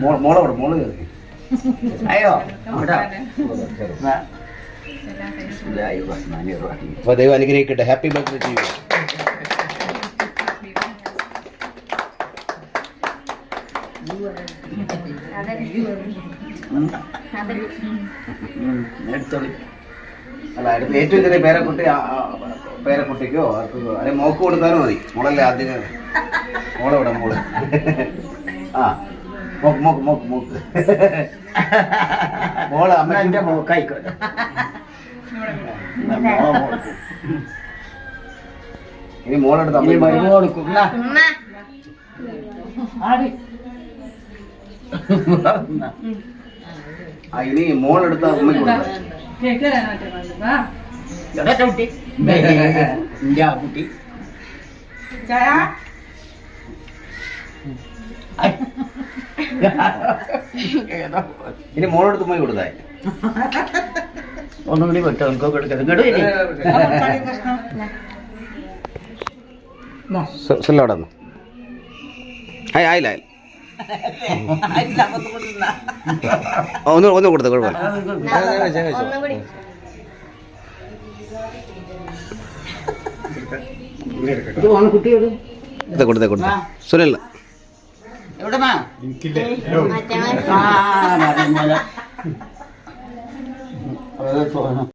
മോളെ വിടും, മോള് കയറി. അയ്യോ അപ്പൊ ദൈവം അനുഗ്രഹിക്കട്ടെ. Happy birthday to you. അല്ല, അടുത്ത് ഏറ്റവും ചെറിയ പേരക്കുട്ടിക്കോ അല്ലെ മോക്ക് കൊടുത്താലും മതി. മോളല്ലേ ആദ്യം. മോളെ വിടാം, മോള്. ആ മോക്ക് മോക്ക് മോക്ക് മോക്ക് മോള് അമ്മ മോക്കായിക്കോട്ടെ. ഇനി മോളെടുത്ത് അമ്മ മരുന്ന് കൊടുക്കും. ഇനി മോളെടുത്ത അമ്മയ്ക്ക് കൊടുക്കാം. കുട്ടി ഇനി മോളെടുത്ത് അമ്മയ്ക്ക് കൊടുത്തായി. ഒന്നും കൂടി പറ്റും. എനിക്ക് കൊടുക്കാം. സുല്ലോടന്നു ആയില്ല ഒന്ന് കൊടുത്ത കുഴപ്പമില്ല. കൊടുത്ത സുനിൽ എവിടെ